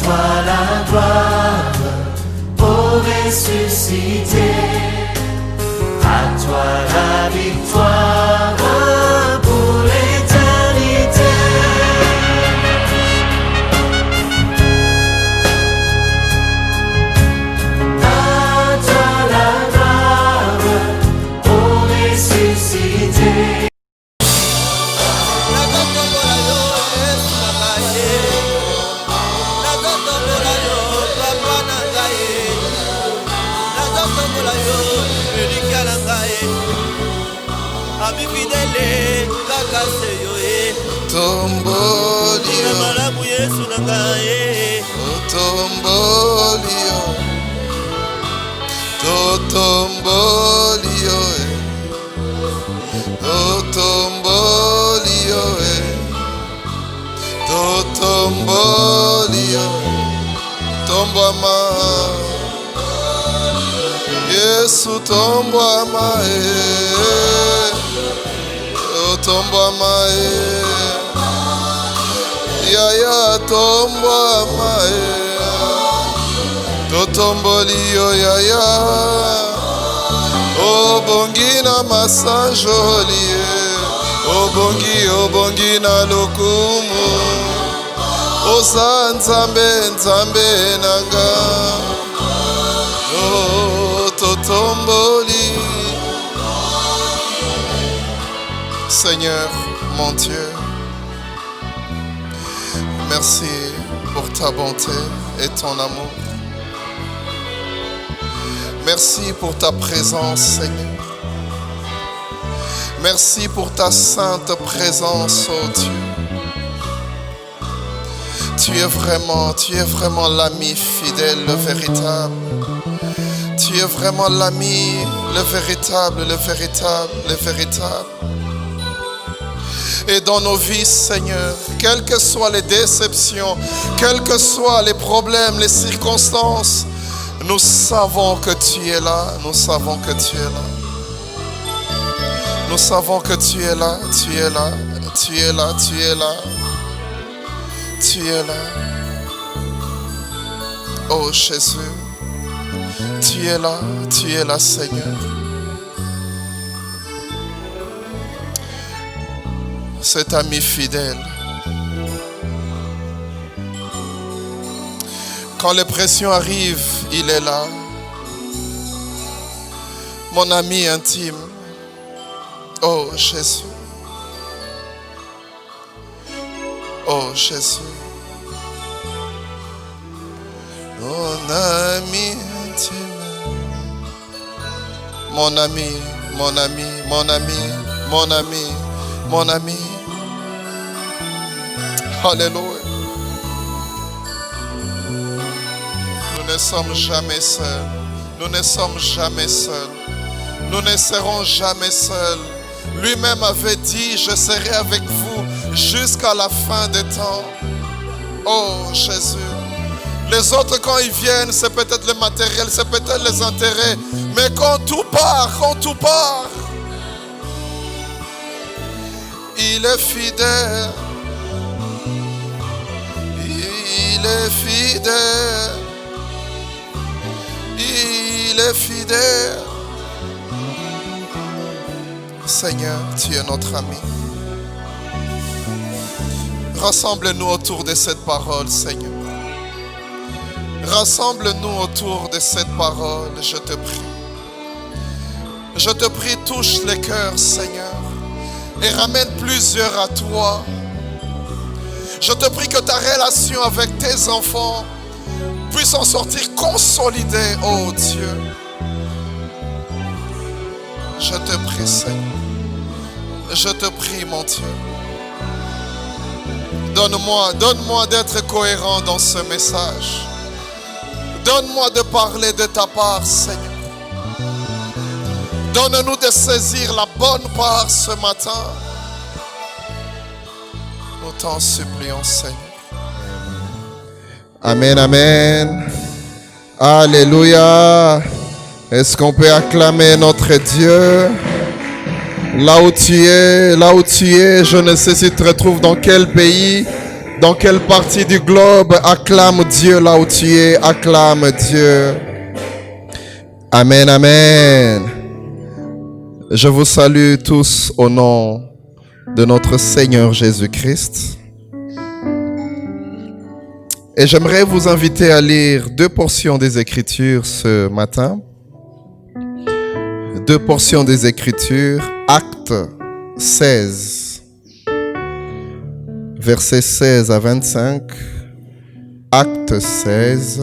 toi la gloire, ô ressuscité. À toi la victoire pour l'éternité. À toi la gloire, ô ressuscité. Tombolio, Tombolio, Tombolio, Tombolio, Tombolio, Tombama, Yesu Tombama, Tombama, Yaya Tombama, Totombolio Yaya, O Bongina Masanjoli, O Bongi na Lokumu, O Nzambe Nzambe Nanga, O Totomboli. Seigneur, mon Dieu, merci pour ta bonté et ton amour. Merci pour ta présence, Seigneur. Merci pour ta sainte présence, oh Dieu. Tu es vraiment l'ami fidèle, le véritable. Tu es vraiment l'ami, le véritable. Et dans nos vies, Seigneur, quelles que soient les déceptions, quels que soient les problèmes, les circonstances, nous savons que tu es là, nous savons que tu es là. Nous savons que tu es là, tu es là, tu es là, tu es là. Tu es là. Oh Jésus, tu es là, Seigneur. Cet ami fidèle. Quand les pressions arrivent, il est là. Mon ami intime. Oh Jésus. Oh Jésus. Mon ami intime. Mon ami, mon ami, mon ami, mon ami, mon ami. Alléluia. Nous ne sommes jamais seuls. Nous ne sommes jamais seuls. Nous ne serons jamais seuls. Lui-même avait dit, je serai avec vous jusqu'à la fin des temps. Oh Jésus. Les autres, quand ils viennent, c'est peut-être le matériel, c'est peut-être les intérêts. Mais quand tout part, il est fidèle. Il est fidèle. Il est fidèle. Seigneur, tu es notre ami. Rassemble-nous autour de cette parole, Seigneur. Rassemble-nous autour de cette parole, je te prie. Je te prie, touche les cœurs, Seigneur, et ramène plusieurs à toi. Je te prie que ta relation avec tes enfants puisse en sortir consolidée, oh Dieu. Je te prie, Seigneur. Je te prie, mon Dieu. Donne-moi d'être cohérent dans ce message. Donne-moi de parler de ta part, Seigneur. Donne-nous de saisir la bonne part ce matin. Nous t'en supplions, Seigneur. Amen, amen. Alléluia. Est-ce qu'on peut acclamer notre Dieu? Là où tu es, je ne sais si tu te retrouves dans quel pays, Dans quelle partie du globe? Acclame Dieu là où tu es. Acclame Dieu. Amen, amen. Je vous salue tous au nom de notre Seigneur Jésus-Christ. Et j'aimerais vous inviter à lire 2 portions des Écritures ce matin. 2 portions des Écritures, Actes 16, versets 16 à 25. Actes 16,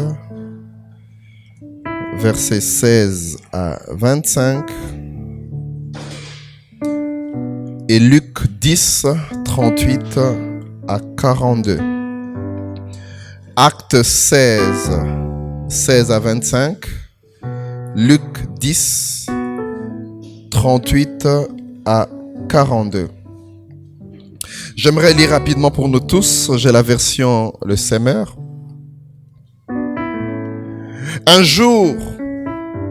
versets 16 à 25. Et Luc 10, 38 à 42. Actes 16, 16 à 25. Luc 10, 38 à 42. J'aimerais lire rapidement pour nous tous. J'ai la version Le Semeur. Un jour,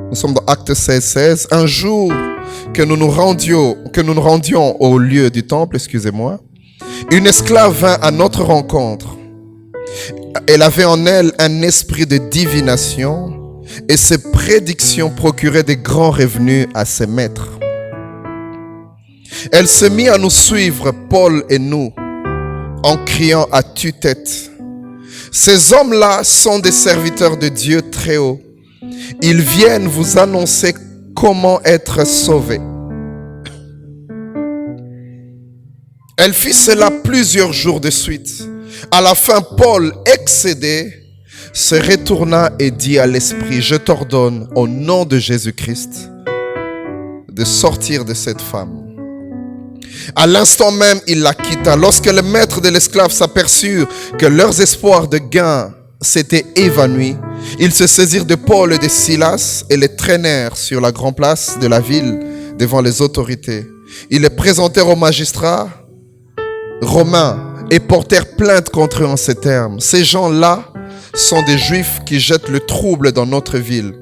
nous sommes dans Actes 16, 16. Un jour que nous nous rendions au lieu du temple, une esclave vint à notre rencontre. Elle avait en elle un esprit de divination et ses prédictions procuraient de grands revenus à ses maîtres. Elle se mit à nous suivre, Paul et nous, en criant à tue-tête. Ces hommes-là sont des serviteurs de Dieu très haut. Ils viennent vous annoncer comment être sauvés. Elle fit cela plusieurs jours de suite. À la fin, Paul, excédé, se retourna et dit à l'esprit, je t'ordonne au nom de Jésus-Christ de sortir de cette femme. À l'instant même, il la quitta. Lorsque le maître de l'esclave s'aperçut que leurs espoirs de gain s'étaient évanouis, ils se saisirent de Paul et de Silas et les traînèrent sur la grande place de la ville devant les autorités. Ils les présentèrent aux magistrats romains et portèrent plainte contre eux en ces termes. Ces gens-là sont des Juifs qui jettent le trouble dans notre ville.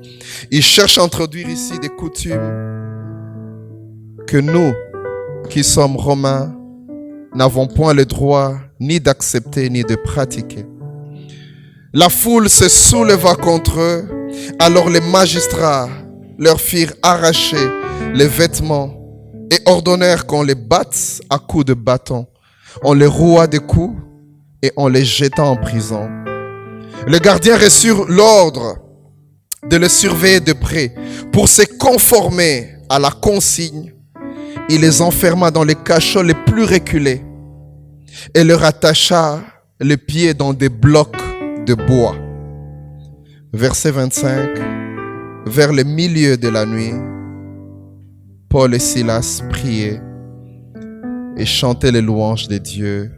Ils cherchent à introduire ici des coutumes que nous, qui sommes Romains, n'avons point le droit ni d'accepter ni de pratiquer. La foule se souleva contre eux. Alors les magistrats leur firent arracher les vêtements et ordonnèrent qu'on les batte à coups de bâton. On les roua de coups et on les jeta en prison. Le gardien reçut l'ordre de les surveiller de près. Pour se conformer à la consigne, il les enferma dans les cachots les plus reculés et leur attacha les pieds dans des blocs de bois. Verset 25. Vers le milieu de la nuit, Paul et Silas priaient et chantaient les louanges de Dieu.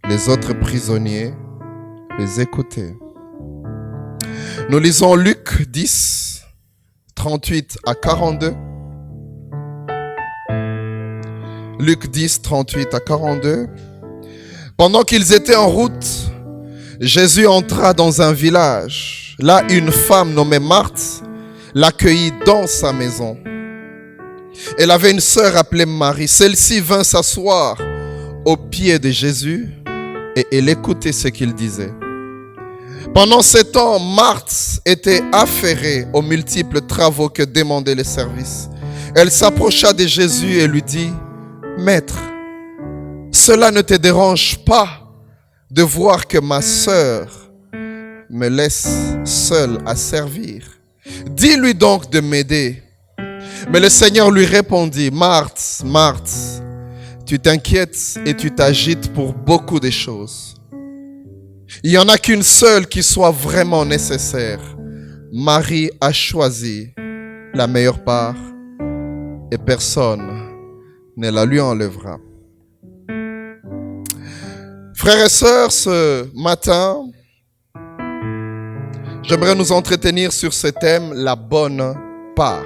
Les autres prisonniers les écoutaient. Nous lisons Luc 10, 38 à 42. Luc 10, 38 à 42. Pendant qu'ils étaient en route, Jésus entra dans un village. Là, une femme nommée Marthe l'accueillit dans sa maison. Elle avait une sœur appelée Marie. Celle-ci vint s'asseoir aux pieds de Jésus et elle écoutait ce qu'il disait. Pendant ce temps, Marthe était affairée aux multiples travaux que demandaient les services. Elle s'approcha de Jésus et lui dit, « Maître, cela ne te dérange pas de voir que ma sœur me laisse seule à servir? Dis-lui donc de m'aider. » Mais le Seigneur lui répondit, « Marthe, Marthe, tu t'inquiètes et tu t'agites pour beaucoup de choses. Il n'y en a qu'une seule qui soit vraiment nécessaire. Marie a choisi la meilleure part et personne ne la lui enlèvera. » Frères et sœurs, ce matin, j'aimerais nous entretenir sur ce thème, la bonne part.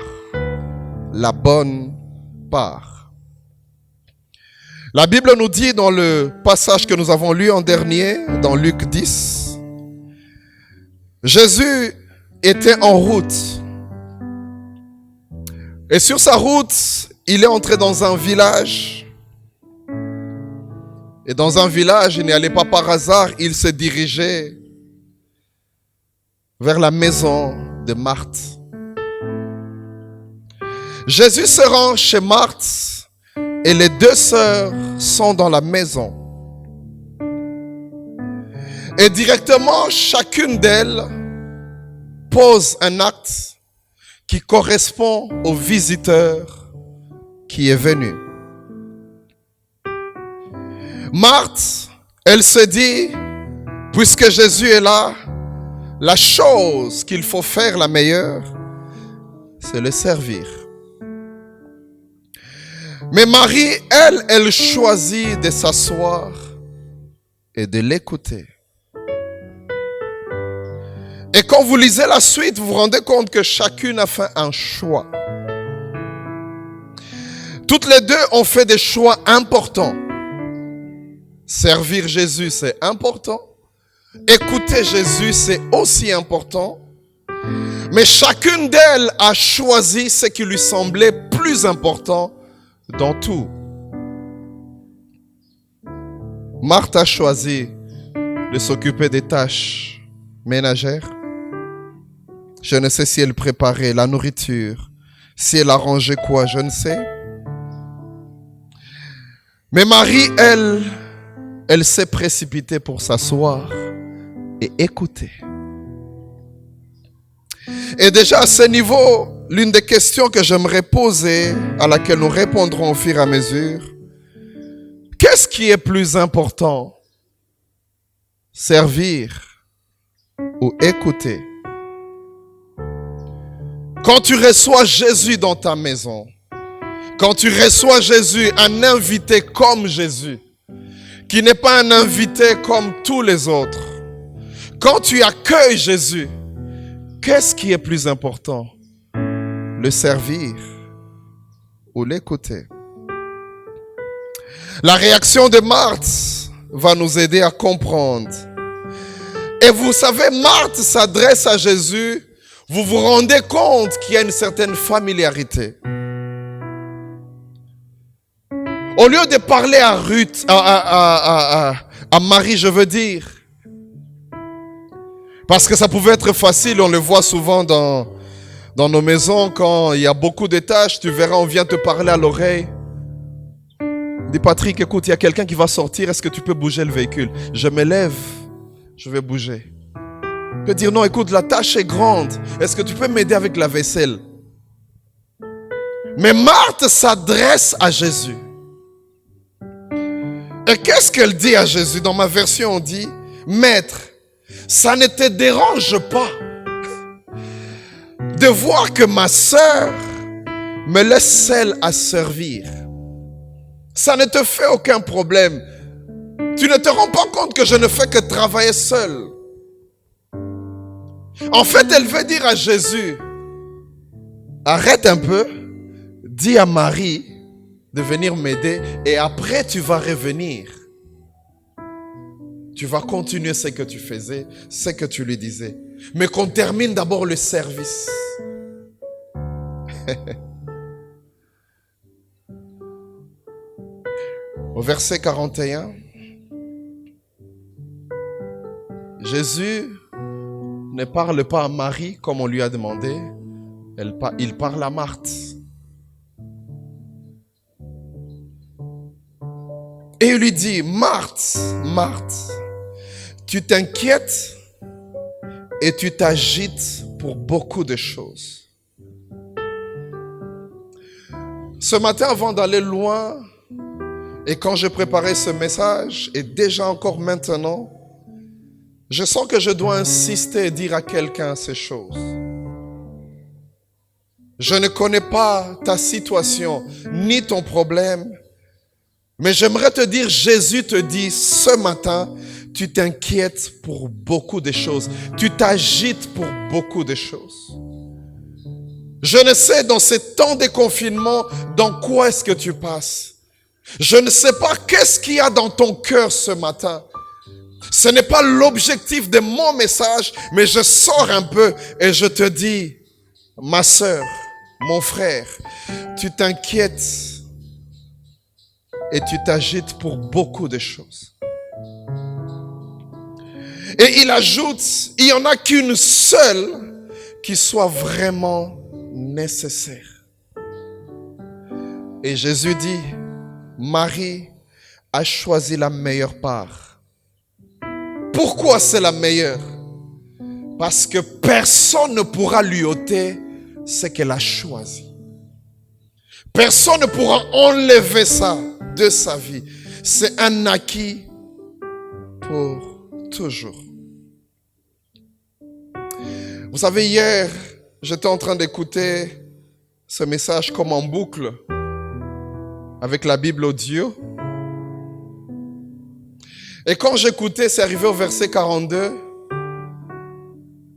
La bonne part. La Bible nous dit dans le passage que nous avons lu en dernier, dans Luc 10, Jésus était en route. Et sur sa route, il est entré dans un village. Et dans un village, il n'y allait pas par hasard, il se dirigeait vers la maison de Marthe. Jésus se rend chez Marthe et les deux sœurs sont dans la maison. Et directement, chacune d'elles pose un acte qui correspond au visiteur qui est venu. Marthe, elle se dit, puisque Jésus est là, la chose qu'il faut faire la meilleure, c'est le servir. Mais Marie, elle choisit de s'asseoir et de l'écouter. Et quand vous lisez la suite, vous vous rendez compte que chacune a fait un choix. Toutes les deux ont fait des choix importants. Servir Jésus, c'est important. Écouter Jésus, c'est aussi important. Mais chacune d'elles a choisi ce qui lui semblait plus important dans tout. Marthe a choisi de s'occuper des tâches ménagères. Je ne sais si elle préparait la nourriture, si elle arrangeait quoi, je ne sais. Mais Marie, elle s'est précipitée pour s'asseoir et écouter. Et déjà à ce niveau, l'une des questions que j'aimerais poser, à laquelle nous répondrons au fur et à mesure, qu'est-ce qui est plus important? Servir ou écouter? Quand tu reçois Jésus dans ta maison, quand tu reçois Jésus, un invité comme Jésus, qui n'est pas un invité comme tous les autres, quand tu accueilles Jésus, qu'est-ce qui est plus important? Le servir ou l'écouter? La réaction de Marthe va nous aider à comprendre. Et vous savez, Marthe s'adresse à Jésus. Vous vous rendez compte qu'il y a une certaine familiarité. Au lieu de parler à Ruth, à Marie, je veux dire, parce que ça pouvait être facile, on le voit souvent dans nos maisons, quand il y a beaucoup de tâches, tu verras, on vient te parler à l'oreille. Dis Patrick, écoute, il y a quelqu'un qui va sortir, est-ce que tu peux bouger le véhicule? Je me lève, je vais bouger. Tu peux dire non, écoute, la tâche est grande, est-ce que tu peux m'aider avec la vaisselle? Mais Marthe s'adresse à Jésus. Et qu'est-ce qu'elle dit à Jésus? Dans ma version, on dit, Maître, ça ne te dérange pas de voir que ma sœur me laisse seule à servir? Ça ne te fait aucun problème. Tu ne te rends pas compte que je ne fais que travailler seul. En fait, elle veut dire à Jésus, arrête un peu, dis à Marie de venir m'aider et après tu vas revenir. Tu vas continuer ce que tu faisais, ce que tu lui disais. Mais qu'on termine d'abord le service. Au verset 41, Jésus ne parle pas à Marie comme on lui a demandé, il parle à Marthe. Et il lui dit, Marthe, Marthe, tu t'inquiètes et tu t'agites pour beaucoup de choses. Ce matin, avant d'aller loin, et quand je préparais ce message, et déjà encore maintenant, je sens que je dois insister et dire à quelqu'un ces choses. Je ne connais pas ta situation, ni ton problème, mais j'aimerais te dire, Jésus te dit ce matin, tu t'inquiètes pour beaucoup de choses. Tu t'agites pour beaucoup de choses. Je ne sais dans ces temps de confinement, dans quoi est-ce que tu passes. Je ne sais pas qu'est-ce qu'il y a dans ton cœur ce matin. Ce n'est pas l'objectif de mon message, mais je sors un peu et je te dis, ma sœur, mon frère, tu t'inquiètes et tu t'agites pour beaucoup de choses. Et il ajoute, il n'y en a qu'une seule qui soit vraiment nécessaire. Et Jésus dit, Marie a choisi la meilleure part. Pourquoi c'est la meilleure? Parce que personne ne pourra lui ôter ce qu'elle a choisi. Personne ne pourra enlever ça de sa vie. C'est un acquis pour toujours. Vous savez, hier, j'étais en train d'écouter ce message comme en boucle avec la Bible audio. Et quand j'écoutais, c'est arrivé au verset 42.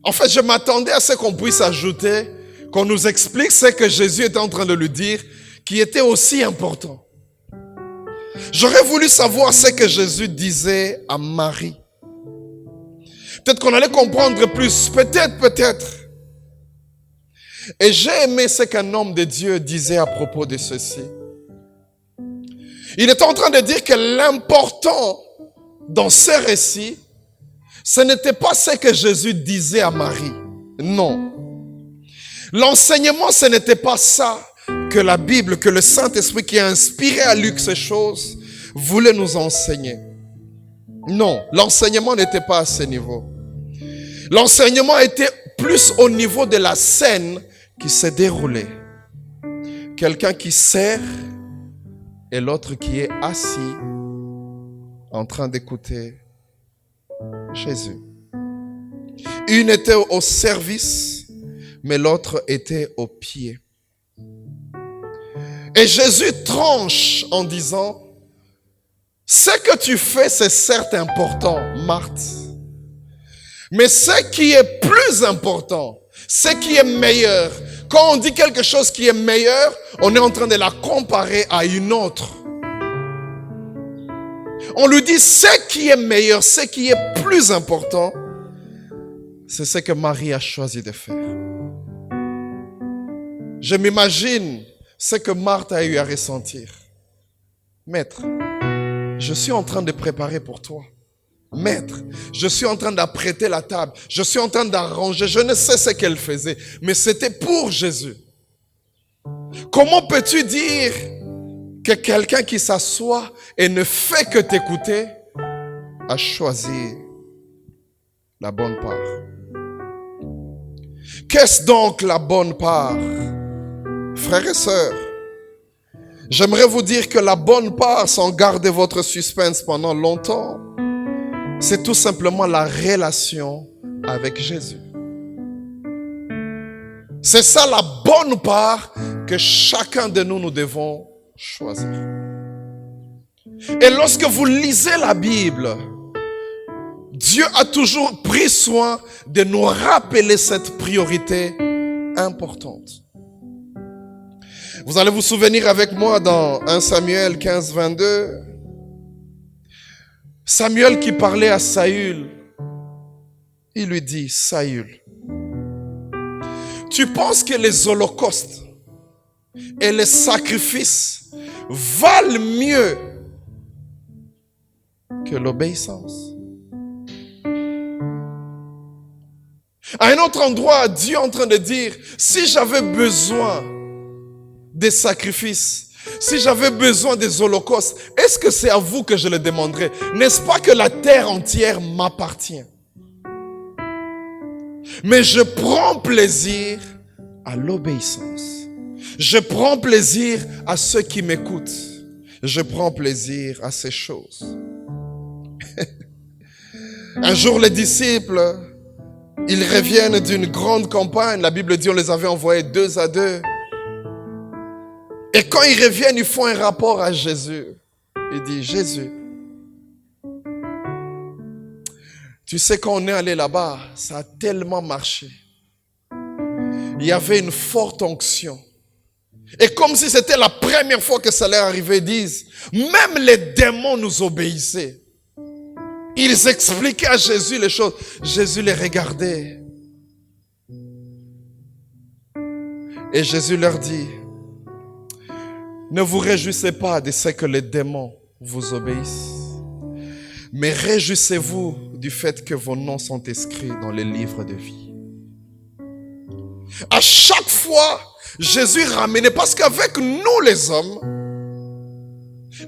En fait, je m'attendais à ce qu'on puisse ajouter, qu'on nous explique ce que Jésus était en train de lui dire, qui était aussi important. J'aurais voulu savoir ce que Jésus disait à Marie. Peut-être qu'on allait comprendre plus, peut-être. Et j'ai aimé ce qu'un homme de Dieu disait à propos de ceci. Il était en train de dire que l'important dans ce récit, ce n'était pas ce que Jésus disait à Marie. Non. L'enseignement, ce n'était pas ça que la Bible, que le Saint-Esprit qui a inspiré à Luc ces choses, voulait nous enseigner. Non, l'enseignement n'était pas à ce niveau. L'enseignement était plus au niveau de la scène qui s'est déroulée. Quelqu'un qui sert et l'autre qui est assis en train d'écouter Jésus. Une était au service, mais l'autre était au pied. Et Jésus tranche en disant, ce que tu fais, c'est certes important, Marthe. Mais ce qui est plus important, ce qui est meilleur, quand on dit quelque chose qui est meilleur, on est en train de la comparer à une autre. On lui dit ce qui est meilleur, ce qui est plus important, c'est ce que Marie a choisi de faire. Je m'imagine ce que Marthe a eu à ressentir. Maître, je suis en train de préparer pour toi. Maître, je suis en train d'apprêter la table. Je suis en train d'arranger. Je ne sais ce qu'elle faisait, mais c'était pour Jésus. Comment peux-tu dire que quelqu'un qui s'assoit et ne fait que t'écouter a choisi la bonne part? Qu'est-ce donc la bonne part? Frères et sœurs, j'aimerais vous dire que la bonne part, sans garder votre suspense pendant longtemps, c'est tout simplement la relation avec Jésus. C'est ça la bonne part que chacun de nous devons choisir. Et lorsque vous lisez la Bible, Dieu a toujours pris soin de nous rappeler cette priorité importante. Vous allez vous souvenir avec moi dans 1 Samuel 15, 22. Samuel qui parlait à Saül, il lui dit, Saül, tu penses que les holocaustes et les sacrifices valent mieux que l'obéissance? À un autre endroit, Dieu est en train de dire, si j'avais besoin des sacrifices, si j'avais besoin des holocaustes, est-ce que c'est à vous que je le demanderais? N'est-ce pas que la terre entière m'appartient? Mais je prends plaisir à l'obéissance. Je prends plaisir à ceux qui m'écoutent. Je prends plaisir à ces choses. Un jour, les disciples, ils reviennent d'une grande campagne. La Bible dit on les avait envoyés 2 à 2. Et quand ils reviennent, ils font un rapport à Jésus. Il dit, Jésus, tu sais, quand on est allé là-bas, ça a tellement marché. Il y avait une forte onction. Et comme si c'était la première fois que ça leur arrivait, ils disent, même les démons nous obéissaient. Ils expliquaient à Jésus les choses. Jésus les regardait. Et Jésus leur dit, Ne vous réjouissez pas de ce que les démons vous obéissent, mais réjouissez-vous du fait que vos noms sont inscrits dans les livres de vie. À chaque fois, Jésus ramenait, parce qu'avec nous les hommes,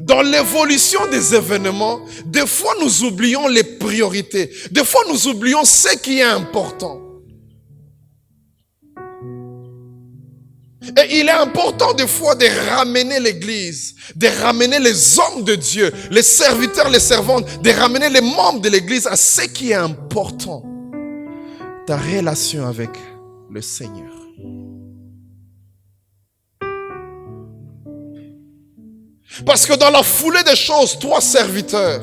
dans l'évolution des événements, des fois nous oublions les priorités, des fois nous oublions ce qui est important. Et il est important des fois de ramener l'église, de ramener les hommes de Dieu, les serviteurs, les servantes, de ramener les membres de l'église à ce qui est important. Ta relation avec le Seigneur. Parce que dans la foulée des choses, toi serviteur,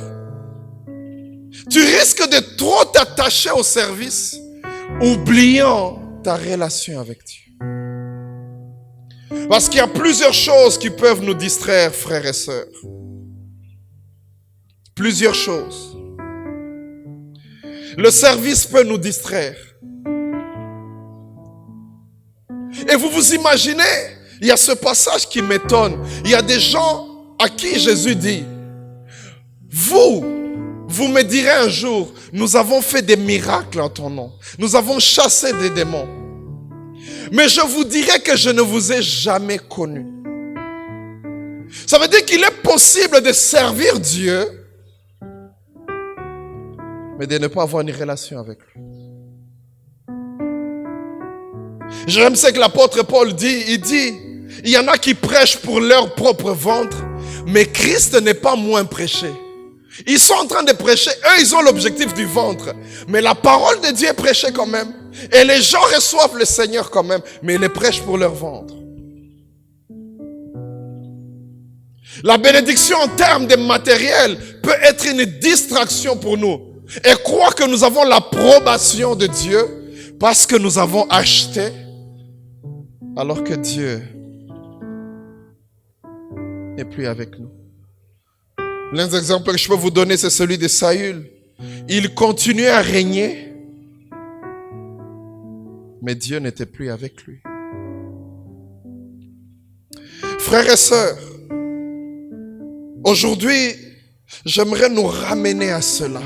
tu risques de trop t'attacher au service, oubliant ta relation avec Dieu. Parce qu'il y a plusieurs choses qui peuvent nous distraire, frères et sœurs. Plusieurs choses. Le service peut nous distraire. Et vous vous imaginez, il y a ce passage qui m'étonne. Il y a des gens à qui Jésus dit, vous me direz un jour, nous avons fait des miracles en ton nom. Nous avons chassé des démons. Mais je vous dirai que je ne vous ai jamais connu. Ça veut dire qu'il est possible de servir Dieu, mais de ne pas avoir une relation avec lui. J'aime ce que l'apôtre Paul dit. Il dit, il y en a qui prêchent pour leur propre ventre, mais Christ n'est pas moins prêché. Ils sont en train de prêcher, eux ils ont l'objectif du ventre, mais la parole de Dieu est prêchée quand même. Et les gens reçoivent le Seigneur quand même, mais ils les prêchent pour leur ventre. La bénédiction en termes de matériel peut être une distraction pour nous. Et croire que nous avons l'approbation de Dieu parce que nous avons acheté, alors que Dieu n'est plus avec nous. L'un des exemples que je peux vous donner, c'est celui de Saül. Il continuait à régner, mais Dieu n'était plus avec lui. Frères et sœurs, aujourd'hui, j'aimerais nous ramener à cela.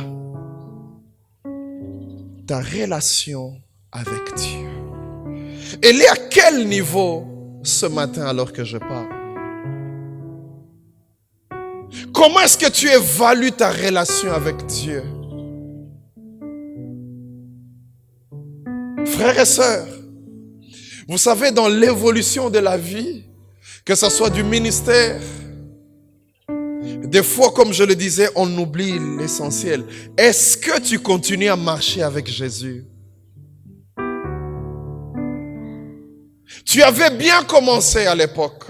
Ta relation avec Dieu. Elle est à quel niveau ce matin alors que je parle? Comment est-ce que tu évalues ta relation avec Dieu? Frères et sœurs, vous savez, dans l'évolution de la vie, que ce soit du ministère, des fois, comme je le disais, on oublie l'essentiel. Est-ce que tu continues à marcher avec Jésus? Tu avais bien commencé à l'époque.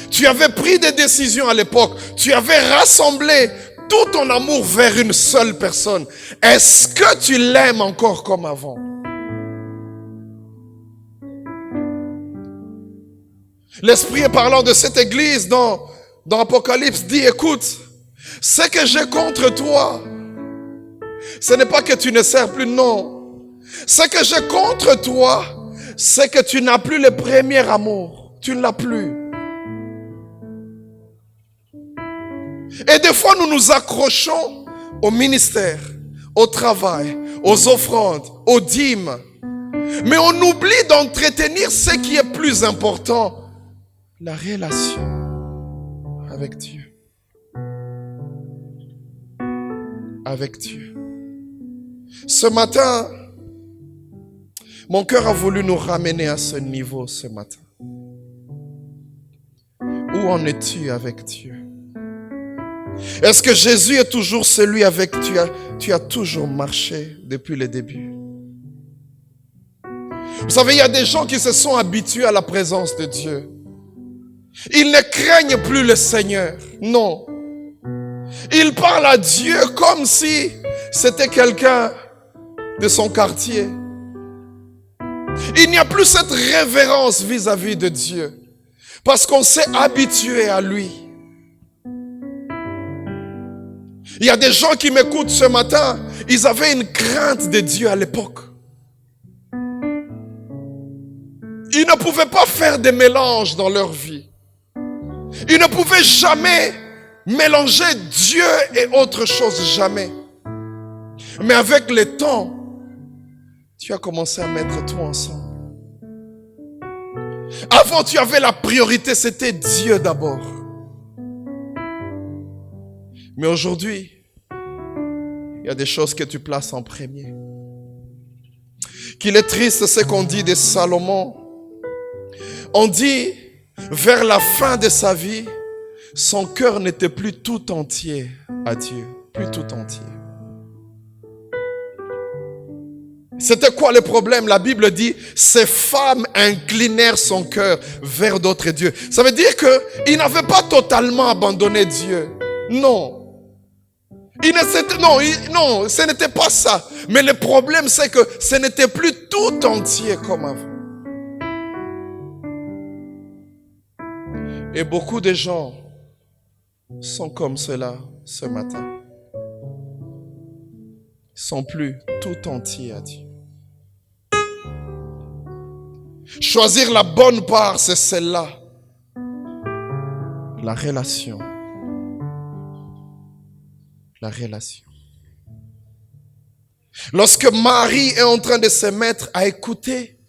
Tu avais pris des décisions à l'époque. Tu avais rassemblé tout ton amour vers une seule personne. Est-ce que tu l'aimes encore comme avant? L'Esprit est parlant de cette église dans Apocalypse dit, écoute, ce que j'ai contre toi, ce n'est pas que tu ne sers plus, non. Ce que j'ai contre toi, c'est que tu n'as plus le premier amour. Tu ne l'as plus. Et des fois, nous nous accrochons au ministère, au travail, aux offrandes, aux dîmes. Mais on oublie d'entretenir ce qui est plus important, la relation avec Dieu. Avec Dieu. Ce matin, mon cœur a voulu nous ramener à ce niveau ce matin. Où en es-tu avec Dieu? Est-ce que Jésus est toujours celui avec qui tu as toujours marché depuis le début? Vous savez, il y a des gens qui se sont habitués à la présence de Dieu. Ils ne craignent plus le Seigneur. Non. Ils parlent à Dieu comme si c'était quelqu'un de son quartier. Il n'y a plus cette révérence vis-à-vis de Dieu. Parce qu'on s'est habitué à lui. Il y a des gens qui m'écoutent ce matin. Ils avaient une crainte de Dieu à l'époque. Ils ne pouvaient pas faire des mélanges dans leur vie. Ils ne pouvaient jamais mélanger Dieu et autre chose, jamais. Mais avec le temps, tu as commencé à mettre tout ensemble. Avant, tu avais la priorité, c'était Dieu d'abord. Mais aujourd'hui, il y a des choses que tu places en premier. Qu'il est triste, ce qu'on dit de Salomon. On dit, vers la fin de sa vie, son cœur n'était plus tout entier à Dieu. Plus tout entier. C'était quoi le problème? La Bible dit, ces femmes inclinèrent son cœur vers d'autres dieux. Ça veut dire qu'ils n'avaient pas totalement abandonné Dieu. Non. Non, ce n'était pas ça. Mais le problème, c'est que ce n'était plus tout entier comme avant. Et beaucoup de gens sont comme cela ce matin. Ils sont plus tout entiers à Dieu. Choisir la bonne part, c'est celle-là. La relation. La relation. Lorsque Marie est en train de se mettre à écouter,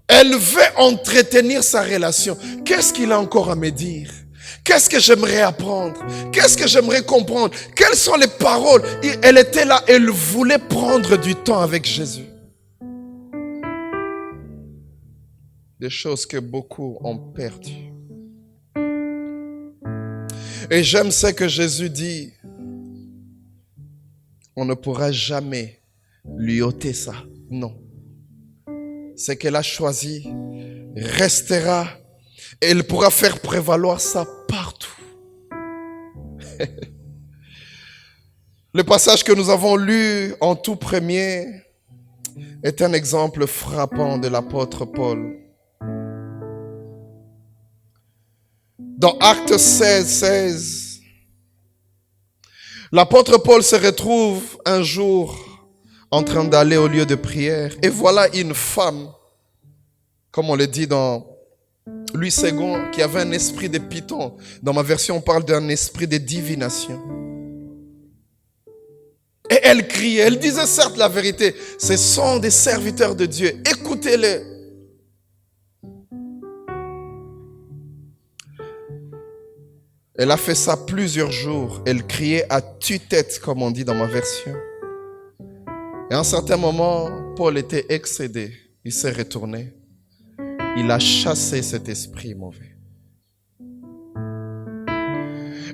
elle veut entretenir sa relation. Qu'est-ce qu'il a encore à me dire? Qu'est-ce que j'aimerais apprendre? Qu'est-ce que j'aimerais comprendre? Quelles sont les paroles? Elle était là, elle voulait prendre du temps avec Jésus. Des choses que beaucoup ont perdues. Et j'aime ce que Jésus dit. On ne pourra jamais lui ôter ça. Non. Ce qu'elle a choisi restera et elle pourra faire prévaloir ça partout. Le passage que nous avons lu en tout premier est un exemple frappant de l'apôtre Paul. Dans Actes 16, l'apôtre Paul se retrouve un jour en train d'aller au lieu de prière. Et voilà une femme, comme on le dit dans Louis II, qui avait un esprit de python. Dans ma version, on parle d'un esprit de divination. Et elle criait, elle disait certes la vérité. Ce sont des serviteurs de Dieu, écoutez-les. Elle a fait ça plusieurs jours. Elle criait à tue-tête, comme on dit dans ma version. Et à un certain moment, Paul était excédé. Il s'est retourné. Il a chassé cet esprit mauvais.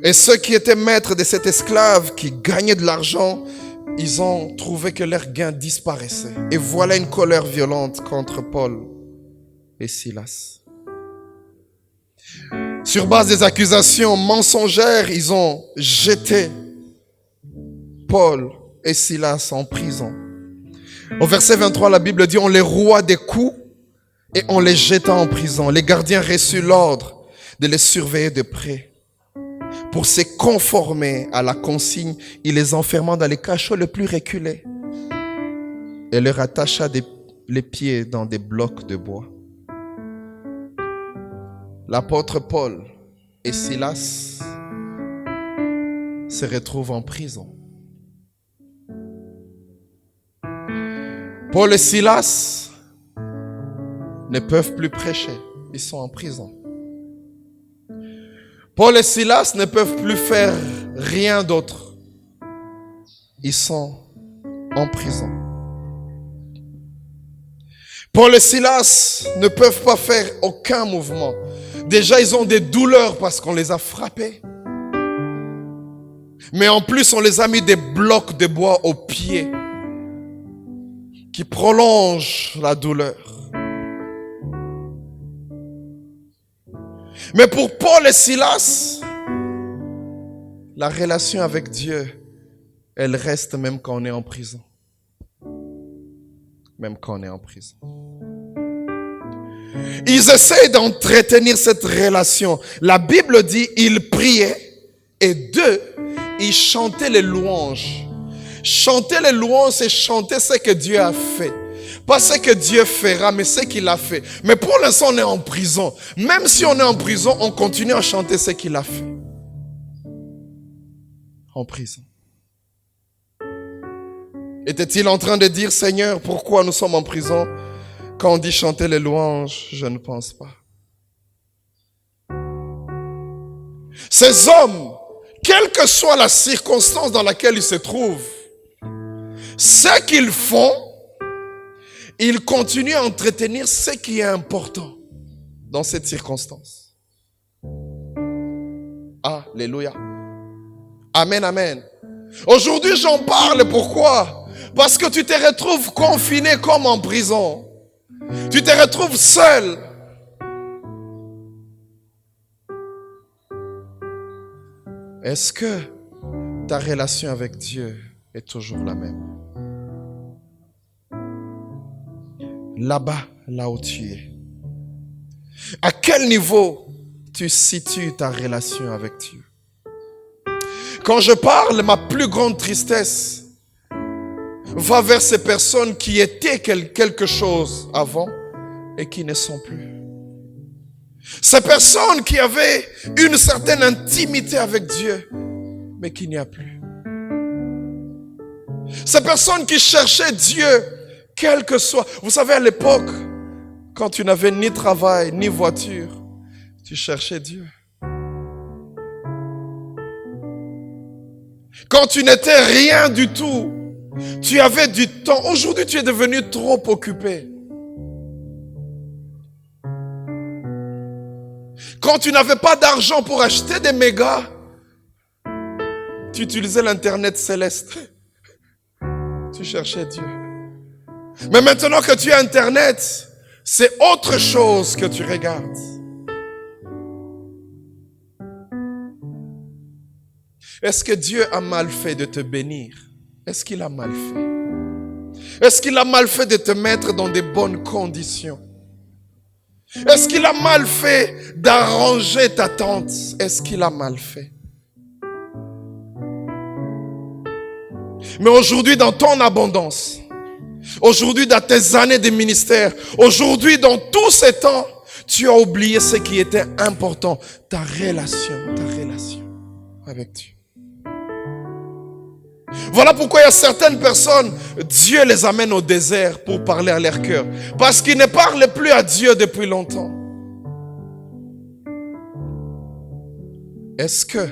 Et ceux qui étaient maîtres de cet esclave, qui gagnaient de l'argent, ils ont trouvé que leur gain disparaissait. Et voilà une colère violente contre Paul et Silas. Sur base des accusations mensongères, ils ont jeté Paul et Silas en prison. Au verset 23, la Bible dit, on les roua des coups et on les jeta en prison. Les gardiens reçurent l'ordre de les surveiller de près. Pour se conformer à la consigne, il les enferma dans les cachots les plus reculés et leur attacha les pieds dans des blocs de bois. L'apôtre Paul et Silas se retrouvent en prison. Paul et Silas ne peuvent plus prêcher. Ils sont en prison. Paul et Silas ne peuvent plus faire rien d'autre. Ils sont en prison. Paul et Silas ne peuvent pas faire aucun mouvement. Déjà, ils ont des douleurs parce qu'on les a frappés. Mais en plus, on les a mis des blocs de bois aux pieds qui prolongent la douleur. Mais pour Paul et Silas, la relation avec Dieu, elle reste même quand on est en prison. Même quand on est en prison. Ils essaient d'entretenir cette relation. La Bible dit, ils priaient et d'eux, ils chantaient les louanges. Chanter les louanges, c'est chanter ce que Dieu a fait. Pas ce que Dieu fera, mais ce qu'il a fait. Mais pour l'instant, on est en prison. Même si on est en prison, on continue à chanter ce qu'il a fait. En prison. Était-il en train de dire, Seigneur, pourquoi nous sommes en prison? Quand on dit chanter les louanges, je ne pense pas. Ces hommes, quelle que soit la circonstance dans laquelle ils se trouvent, ce qu'ils font, ils continuent à entretenir ce qui est important dans cette circonstance. Alléluia. Amen, amen. Aujourd'hui, j'en parle. Pourquoi? Parce que tu te retrouves confiné comme en prison. Tu te retrouves seul. Est-ce que ta relation avec Dieu est toujours la même? Là-bas, là où tu es. À quel niveau tu situes ta relation avec Dieu? Quand je parle, ma plus grande tristesse va vers ces personnes qui étaient quelque chose avant et qui ne sont plus. Ces personnes qui avaient une certaine intimité avec Dieu, mais qui n'y a plus. Ces personnes qui cherchaient Dieu, quel que soit. Vous savez, à l'époque, quand tu n'avais ni travail, ni voiture, tu cherchais Dieu. Quand tu n'étais rien du tout, tu avais du temps. Aujourd'hui, tu es devenu trop occupé. Quand tu n'avais pas d'argent pour acheter des mégas, tu utilisais l'internet céleste. Tu cherchais Dieu. Mais maintenant que tu as internet, c'est autre chose que tu regardes. Est-ce que Dieu a mal fait de te bénir? Est-ce qu'il a mal fait? Est-ce qu'il a mal fait de te mettre dans des bonnes conditions? Est-ce qu'il a mal fait d'arranger ta tente? Est-ce qu'il a mal fait? Mais aujourd'hui, dans ton abondance, aujourd'hui, dans tes années de ministère, aujourd'hui, dans tous ces temps, tu as oublié ce qui était important, ta relation avec Dieu. Voilà pourquoi il y a certaines personnes, Dieu les amène au désert pour parler à leur cœur. Parce qu'ils ne parlent plus à Dieu depuis longtemps. Est-ce que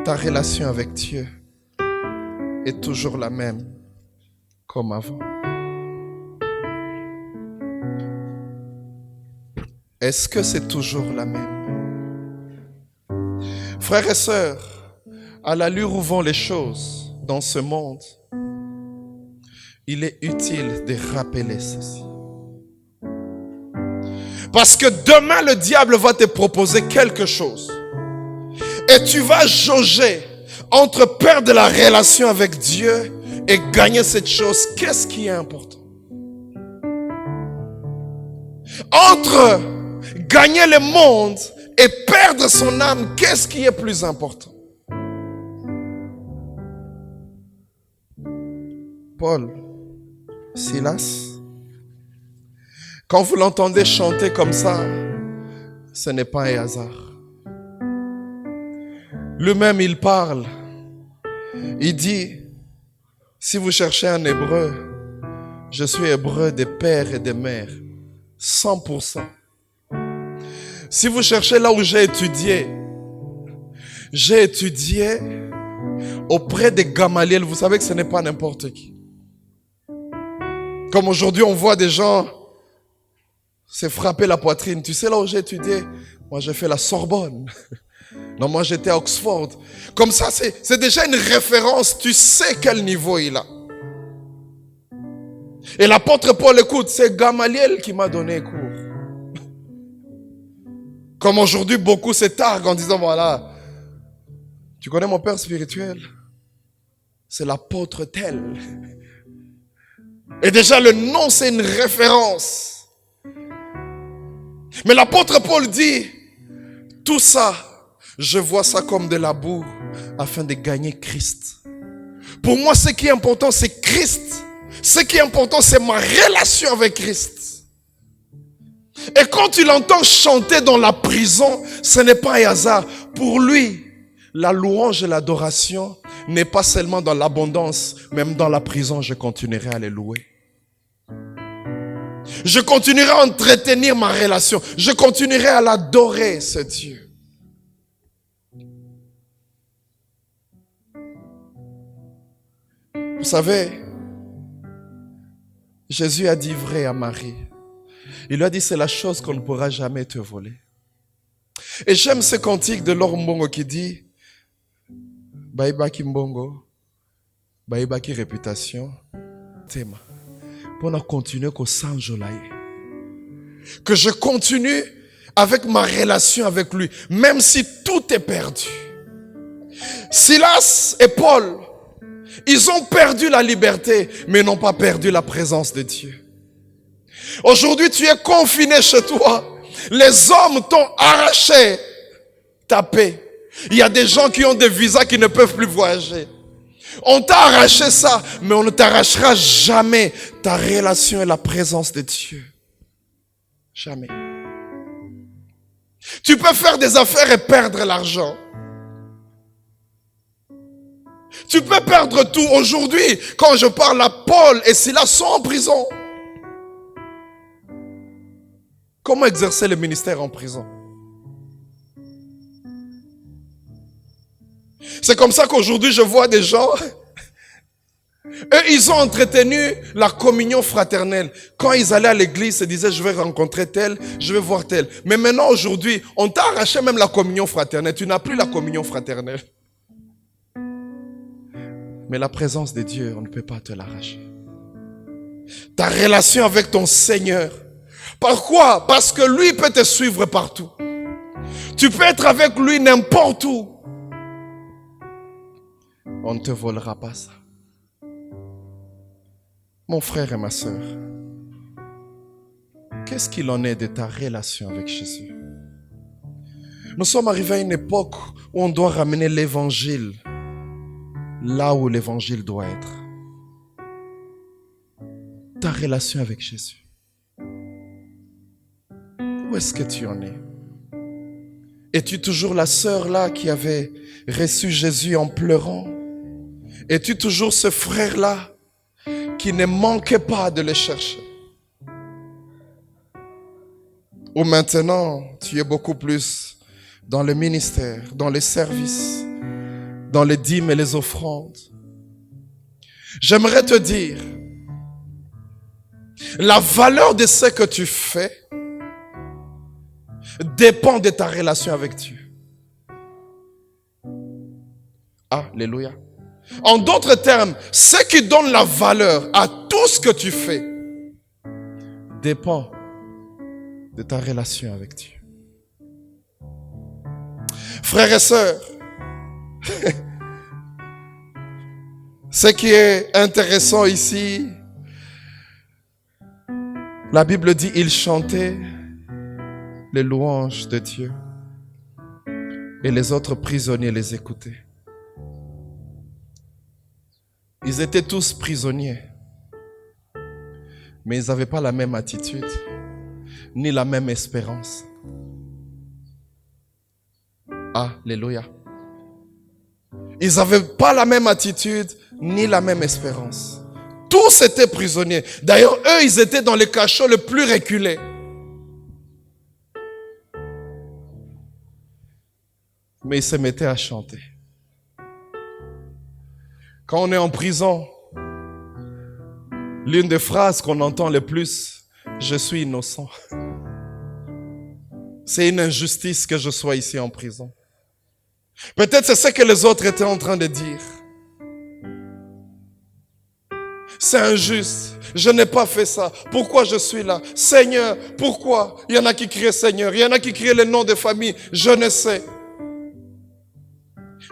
ta relation avec Dieu est toujours la même comme avant? Est-ce que c'est toujours la même? Frères et sœurs, à l'allure où vont les choses dans ce monde, il est utile de rappeler ceci. Parce que demain, le diable va te proposer quelque chose. Et tu vas jauger entre perdre la relation avec Dieu et gagner cette chose. Qu'est-ce qui est important? Entre gagner le monde et perdre son âme, qu'est-ce qui est plus important? Paul, Silas, quand vous l'entendez chanter comme ça, ce n'est pas un hasard. Lui-même, il parle. Il dit, si vous cherchez un hébreu, je suis hébreu des pères et des mères. 100%. Si vous cherchez là où j'ai étudié auprès de Gamaliel. Vous savez que ce n'est pas n'importe qui. Comme aujourd'hui, on voit des gens se frapper la poitrine. Tu sais là où j'ai étudié? Moi, j'ai fait la Sorbonne. Non, moi, j'étais à Oxford. Comme ça, c'est déjà une référence. Tu sais quel niveau il a. Et l'apôtre Paul, écoute, c'est Gamaliel qui m'a donné cours. Comme aujourd'hui, beaucoup se targuent en disant, voilà, tu connais mon père spirituel? C'est l'apôtre tel. Et déjà, le nom, c'est une référence. Mais l'apôtre Paul dit, tout ça, je vois ça comme de la boue afin de gagner Christ. Pour moi, ce qui est important, c'est Christ. Ce qui est important, c'est ma relation avec Christ. Et quand tu l'entends chanter dans la prison, ce n'est pas un hasard. Pour lui, la louange et l'adoration n'est pas seulement dans l'abondance. Même dans la prison, je continuerai à les louer. Je continuerai à entretenir ma relation. Je continuerai à l'adorer, ce Dieu. Vous savez, Jésus a dit vrai à Marie. Il lui a dit, c'est la chose qu'on ne pourra jamais te voler. Et j'aime ce cantique de Laure Mbongo qui dit, Baïbaki Mbongo, Baïbaki réputation, Tema. Pour continuer qu'au Saint-Jolaï. Que je continue avec ma relation avec lui, même si tout est perdu. Silas et Paul, ils ont perdu la liberté, mais n'ont pas perdu la présence de Dieu. Aujourd'hui, tu es confiné chez toi. Les hommes t'ont arraché ta paix. Il y a des gens qui ont des visas qui ne peuvent plus voyager. On t'a arraché ça, mais on ne t'arrachera jamais ta relation et la présence de Dieu. Jamais. Tu peux faire des affaires et perdre l'argent. Tu peux perdre tout. Aujourd'hui, quand je parle à Paul et Silas sont en prison. Comment exercer le ministère en prison? C'est comme ça qu'aujourd'hui je vois des gens, eux ils ont entretenu la communion fraternelle. Quand ils allaient à l'église, ils se disaient je vais rencontrer tel, je vais voir tel. Mais maintenant aujourd'hui, on t'a arraché même la communion fraternelle. Tu n'as plus la communion fraternelle. Mais la présence de Dieu, on ne peut pas te l'arracher. Ta relation avec ton Seigneur. Pourquoi? Parce que lui peut te suivre partout. Tu peux être avec lui n'importe où. On ne te volera pas ça. Mon frère et ma sœur, qu'est-ce qu'il en est de ta relation avec Jésus? Nous sommes arrivés à une époque où on doit ramener l'évangile là où l'évangile doit être. Ta relation avec Jésus. Où est-ce que tu en es? Es-tu toujours la sœur là qui avait reçu Jésus en pleurant? Es-tu toujours ce frère-là qui ne manquait pas de le chercher? Ou maintenant, tu es beaucoup plus dans le ministère, dans les services, dans les dîmes et les offrandes. J'aimerais te dire, la valeur de ce que tu fais dépend de ta relation avec Dieu. Alléluia. En d'autres termes, ce qui donne la valeur à tout ce que tu fais dépend de ta relation avec Dieu. Frères et sœurs, ce qui est intéressant ici, la Bible dit, ils chantaient les louanges de Dieu et les autres prisonniers les écoutaient. Ils étaient tous prisonniers, mais ils n'avaient pas la même attitude, ni la même espérance. Alléluia. Ils n'avaient pas la même attitude, ni la même espérance. Tous étaient prisonniers. D'ailleurs, eux, ils étaient dans les cachots les plus reculés. Mais ils se mettaient à chanter. Quand on est en prison, l'une des phrases qu'on entend le plus, je suis innocent. C'est une injustice que je sois ici en prison. Peut-être c'est ce que les autres étaient en train de dire. C'est injuste. Je n'ai pas fait ça. Pourquoi je suis là? Seigneur, pourquoi? Il y en a qui crient Seigneur. Il y en a qui crient le nom de famille. Je ne sais.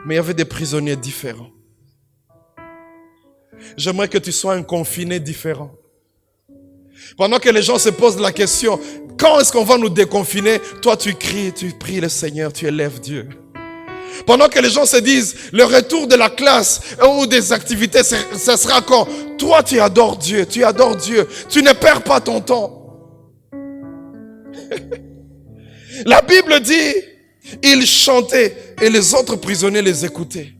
Mais il y avait des prisonniers différents. J'aimerais que tu sois un confiné différent. Pendant que les gens se posent la question, quand est-ce qu'on va nous déconfiner? Toi, tu cries, tu pries le Seigneur, tu élèves Dieu. Pendant que les gens se disent, le retour de la classe ou des activités, ça sera quand? Toi, tu adores Dieu, tu adores Dieu. Tu ne perds pas ton temps. La Bible dit, ils chantaient et les autres prisonniers les écoutaient.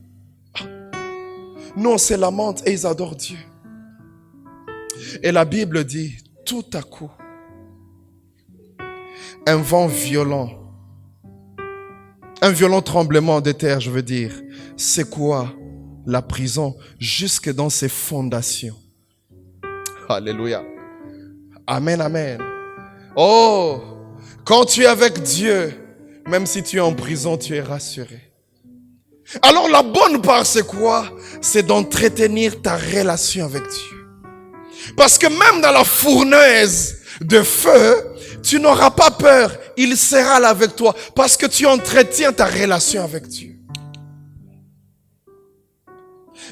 Nous, on se lamente et ils adorent Dieu. Et la Bible dit, tout à coup, un vent violent, un violent tremblement de terre, je veux dire, secoua la prison jusque dans ses fondations. Alléluia. Amen, amen. Oh, quand tu es avec Dieu, même si tu es en prison, tu es rassuré. Alors la bonne part, c'est quoi? C'est d'entretenir ta relation avec Dieu. Parce que même dans la fournaise de feu, tu n'auras pas peur. Il sera là avec toi parce que tu entretiens ta relation avec Dieu.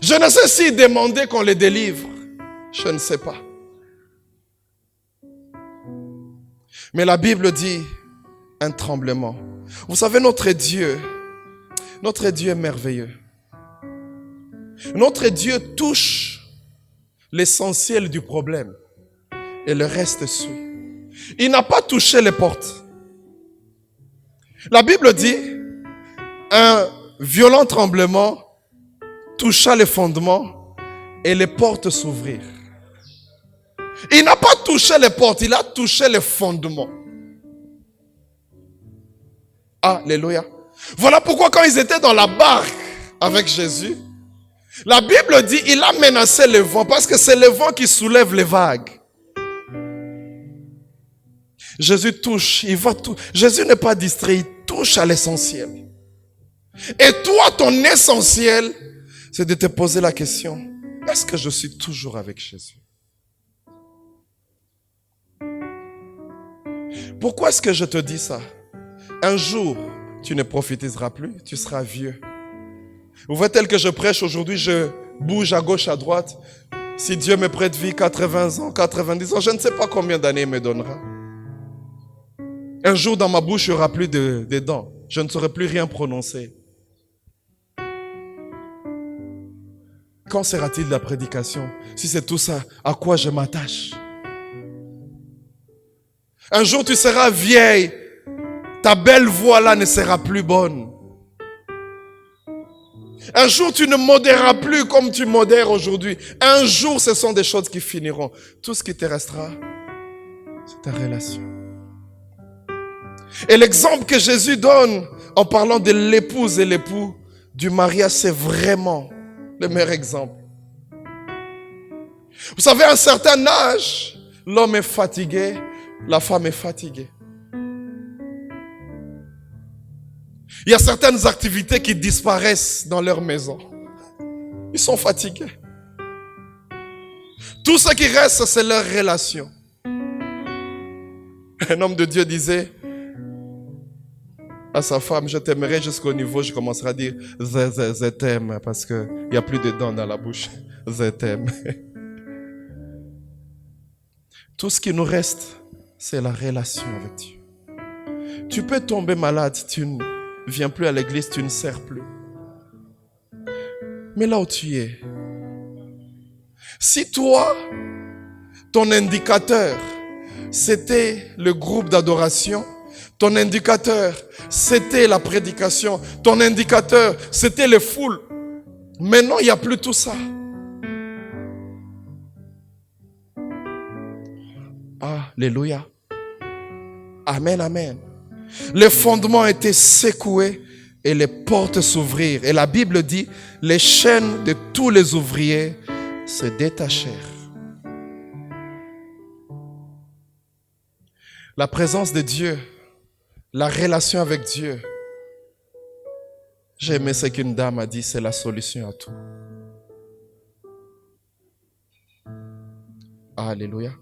Je ne sais si demander qu'on les délivre. Je ne sais pas. Mais la Bible dit un tremblement. Vous savez, notre Dieu est merveilleux. Notre Dieu touche l'essentiel du problème et le reste suit. Il n'a pas touché les portes. La Bible dit, un violent tremblement toucha les fondements et les portes s'ouvrirent. Il n'a pas touché les portes, il a touché les fondements. Alléluia. Voilà pourquoi quand ils étaient dans la barque avec Jésus, la Bible dit, il a menacé le vent parce que c'est le vent qui soulève les vagues. Jésus touche, Jésus n'est pas distrait, il touche à l'essentiel. Et toi, ton essentiel, c'est de te poser la question, est-ce que je suis toujours avec Jésus? Pourquoi est-ce que je te dis ça? Un jour, tu ne prophétiseras plus, tu seras vieux. Vous voyez, tel que je prêche aujourd'hui, je bouge à gauche, à droite. Si Dieu me prête vie, 80 ans, 90 ans, je ne sais pas combien d'années il me donnera. Un jour, dans ma bouche, il n'y aura plus de dents. Je ne saurai plus rien prononcer. Quand sera-t-il de la prédication? Si c'est tout ça, à quoi je m'attache? Un jour, tu seras vieille. Ta belle voix là ne sera plus bonne. Un jour, tu ne modéreras plus comme tu modères aujourd'hui. Un jour, ce sont des choses qui finiront. Tout ce qui te restera, c'est ta relation. Et l'exemple que Jésus donne en parlant de l'épouse et l'époux du mariage, c'est vraiment le meilleur exemple. Vous savez, à un certain âge, l'homme est fatigué, la femme est fatiguée. Il y a certaines activités qui disparaissent dans leur maison. Ils sont fatigués. Tout ce qui reste, c'est leur relation. Un homme de Dieu disait à sa femme, je t'aimerai jusqu'au niveau, je commencerai à dire, je t'aime, parce qu'il n'y a plus de dents dans la bouche. Je t'aime. Tout ce qui nous reste, c'est la relation avec Dieu. Tu peux tomber malade, tu ne viens plus à l'église, tu ne sers plus. Mais là où tu es, si toi, ton indicateur, c'était le groupe d'adoration, ton indicateur, c'était la prédication, ton indicateur, c'était les foules. Maintenant, il n'y a plus tout ça. Alléluia. Amen, amen. Les fondements étaient secoués et les portes s'ouvrirent. Et la Bible dit, les chaînes de tous les ouvriers se détachèrent. La présence de Dieu, la relation avec Dieu. J'ai aimé ce qu'une dame a dit, c'est la solution à tout. Alléluia.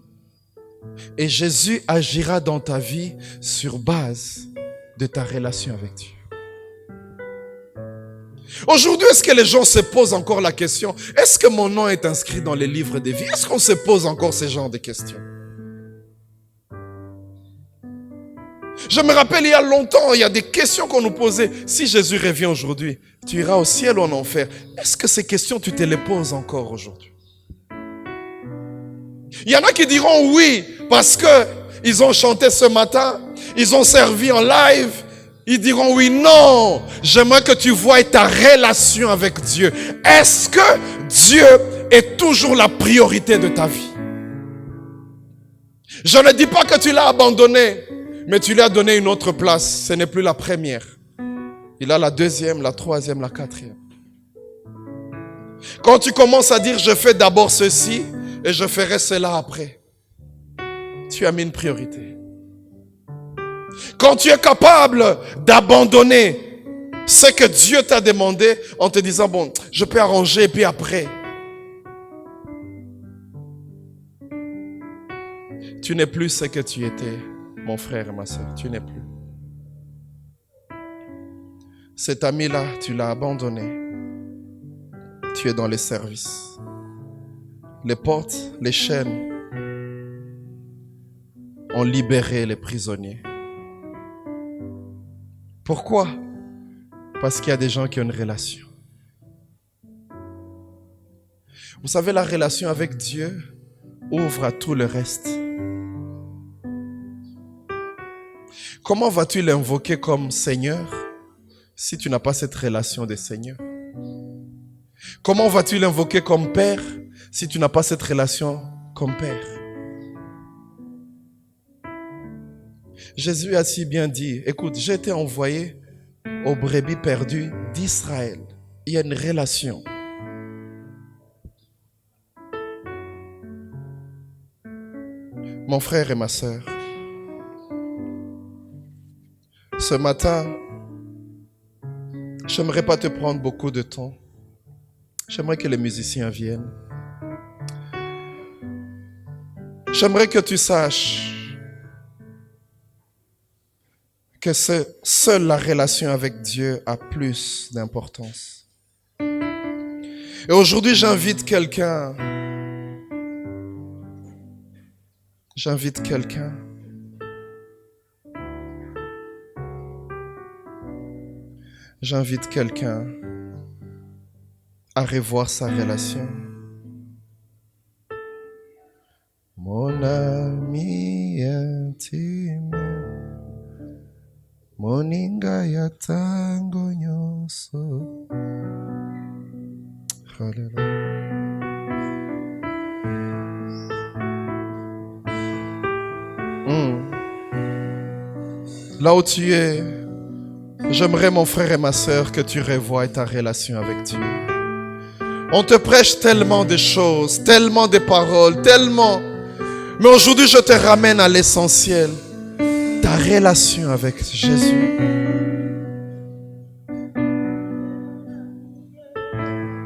Et Jésus agira dans ta vie sur base de ta relation avec Dieu. Aujourd'hui, est-ce que les gens se posent encore la question, est-ce que mon nom est inscrit dans les livres des vies? Est-ce qu'on se pose encore ce genre de questions? Je me rappelle, il y a longtemps, il y a des questions qu'on nous posait. Si Jésus revient aujourd'hui, tu iras au ciel ou en enfer? Est-ce que ces questions, tu te les poses encore aujourd'hui? Il y en a qui diront oui, parce que ils ont chanté ce matin, ils ont servi en live. Ils diront oui, non. J'aimerais que tu voies ta relation avec Dieu. Est-ce que Dieu est toujours la priorité de ta vie? Je ne dis pas que tu l'as abandonné, mais tu lui as donné une autre place. Ce n'est plus la première. Il a la deuxième, la troisième, la quatrième. Quand tu commences à dire je fais d'abord ceci et je ferai cela après, tu as mis une priorité. Quand tu es capable d'abandonner ce que Dieu t'a demandé en te disant bon, je peux arranger et puis après, tu n'es plus ce que tu étais, mon frère et ma soeur. Tu n'es plus. Cet ami-là, tu l'as abandonné. Tu es dans les services. Les portes, les chaînes ont libéré les prisonniers. Pourquoi? Parce qu'il y a des gens qui ont une relation. Vous savez, la relation avec Dieu ouvre à tout le reste. Comment vas-tu l'invoquer comme Seigneur si tu n'as pas cette relation de Seigneur? Comment vas-tu l'invoquer comme Père si tu n'as pas cette relation comme Père? Jésus a si bien dit, écoute, j'ai été envoyé aux brebis perdues d'Israël. Il y a une relation. Mon frère et ma sœur, ce matin, j'aimerais pas te prendre beaucoup de temps. J'aimerais que les musiciens viennent. J'aimerais que tu saches que seule la relation avec Dieu a plus d'importance. Et aujourd'hui, j'invite quelqu'un. J'invite quelqu'un à revoir sa relation. Mon ami intime, moninga ya tango nyonso. Hallelujah. Là où tu es, j'aimerais, mon frère et ma sœur, que tu revoies ta relation avec Dieu. On te prêche tellement de choses, tellement de paroles, tellement. Mais aujourd'hui, je te ramène à l'essentiel. Ta relation avec Jésus.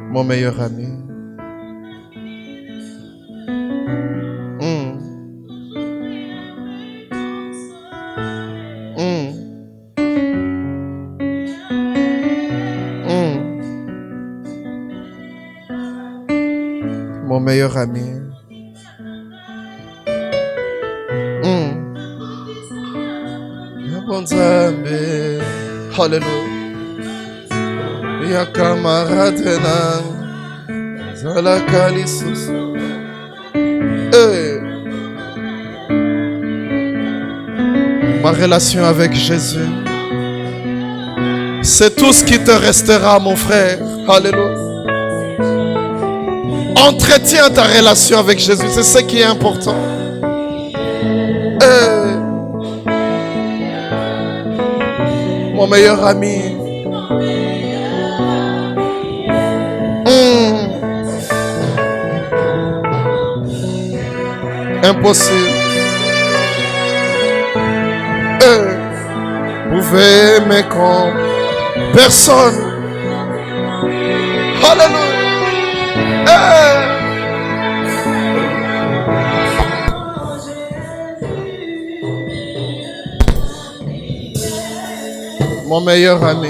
Mon meilleur ami. Mon meilleur ami. Hallelujah. Ya camarade nan zala kalisus. Ma relation avec Jésus, c'est tout ce qui te restera, mon frère. Alléluia. Entretiens ta relation avec Jésus, c'est ce qui est important. Mon meilleur ami. Impossible. Pouvez aimer comme personne. Alléluia. Mon meilleur ami.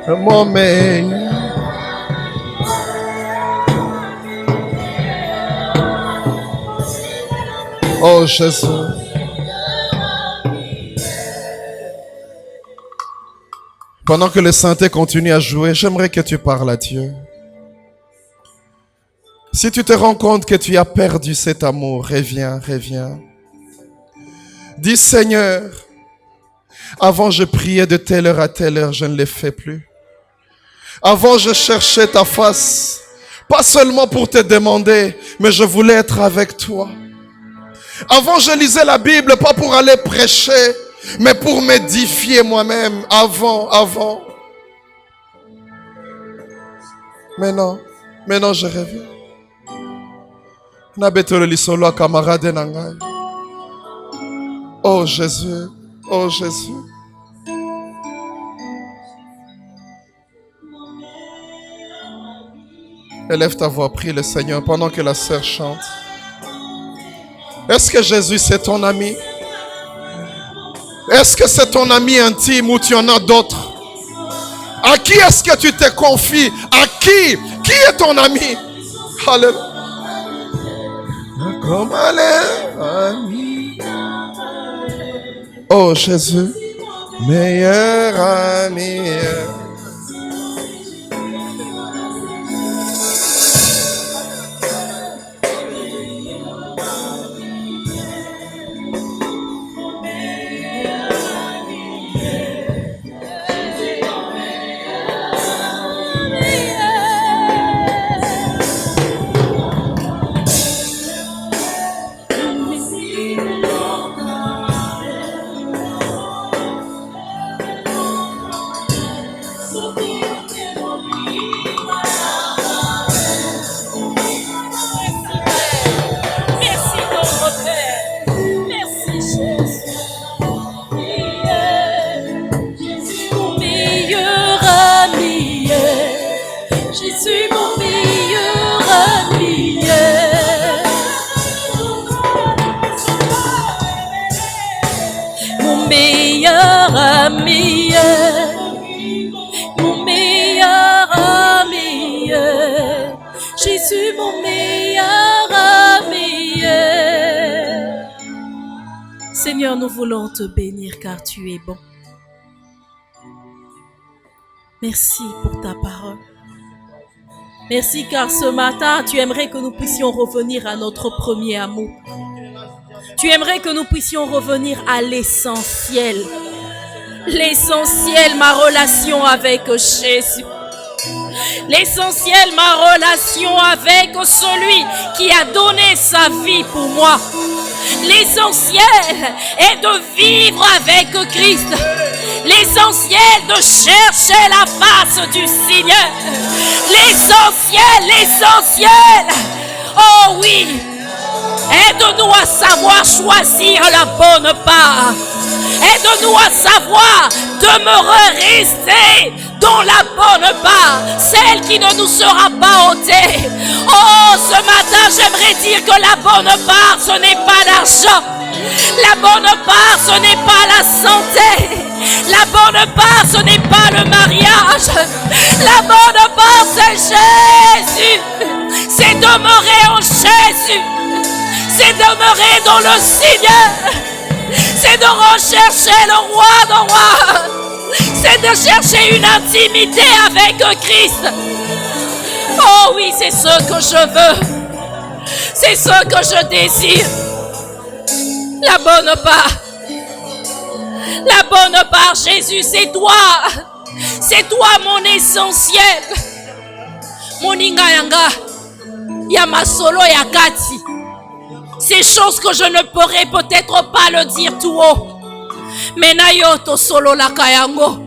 mon meilleur. Oh Jésus. Pendant que le synthé continue à jouer, j'aimerais que tu parles à Dieu. Si tu te rends compte que tu as perdu cet amour, reviens, reviens. Dis Seigneur, avant je priais de telle heure à telle heure, je ne le fais plus. Avant je cherchais ta face, pas seulement pour te demander, mais je voulais être avec toi. Avant je lisais la Bible, pas pour aller prêcher, mais pour m'édifier moi-même. Avant. Maintenant je reviens. Nabetolo lisolo camarade nangai. Oh Jésus, oh Jésus. Élève ta voix, prie le Seigneur pendant que la sœur chante. Est-ce que Jésus c'est ton ami? Est-ce que c'est ton ami intime ou tu en as d'autres? À qui est-ce que tu te confies? À qui? Qui est ton ami? Alléluia. Comme ami. Oh Jésus, meilleur ami. Seigneur, nous voulons te bénir car tu es bon. Merci pour ta parole. Merci car ce matin, tu aimerais que nous puissions revenir à notre premier amour. Tu aimerais que nous puissions revenir à l'essentiel. L'essentiel, ma relation avec Jésus. L'essentiel, ma relation avec celui qui a donné sa vie pour moi. L'essentiel est de vivre avec Christ. L'essentiel de chercher la face du Seigneur. L'essentiel. Oh oui. Aide-nous à savoir choisir la bonne part. Aide-nous à savoir demeurer, rester dans la bonne part, celle qui ne nous sera pas ôtée. Oh, ce matin, j'aimerais dire que la bonne part, ce n'est pas l'argent. La bonne part, ce n'est pas la santé. La bonne part, ce n'est pas le mariage. La bonne part, c'est Jésus. C'est demeurer en Jésus. C'est demeurer dans le Seigneur. C'est de rechercher le roi des rois. C'est de chercher une intimité avec Christ. Oh oui, c'est ce que je veux. C'est ce que je désire. La bonne part. La bonne part, Jésus, c'est toi. C'est toi mon essentiel. Moninga yanga. Yamasolo yakati. Ces choses que je ne pourrais peut-être pas le dire tout haut. Mais nayoto solo la kayango.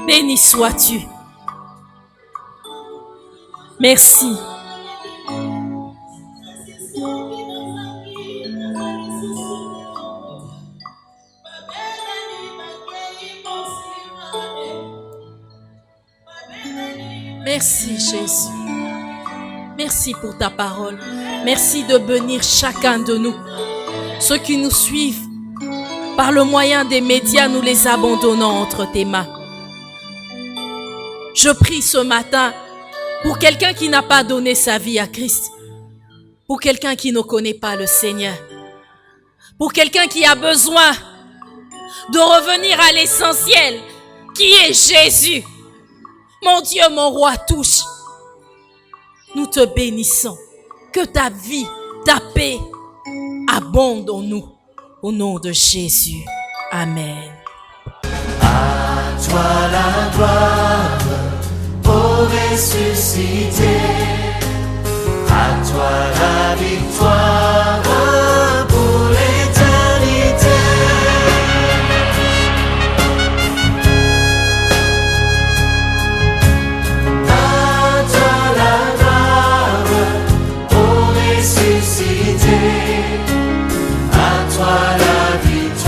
Béni sois-tu. Merci. Merci Jésus. Merci pour ta parole. Merci de bénir chacun de nous. Ceux qui nous suivent, par le moyen des médias, nous les abandonnons entre tes mains. je prie ce matin pour quelqu'un qui n'a pas donné sa vie à Christ, pour quelqu'un qui ne connaît pas le Seigneur, pour quelqu'un qui a besoin de revenir à l'essentiel, qui est Jésus. Mon Dieu, mon roi, touche. Nous te bénissons. Que ta vie, ta paix abonde en nous. Au nom de Jésus. Amen. À toi la gloire, ô ressuscité. À toi la victoire.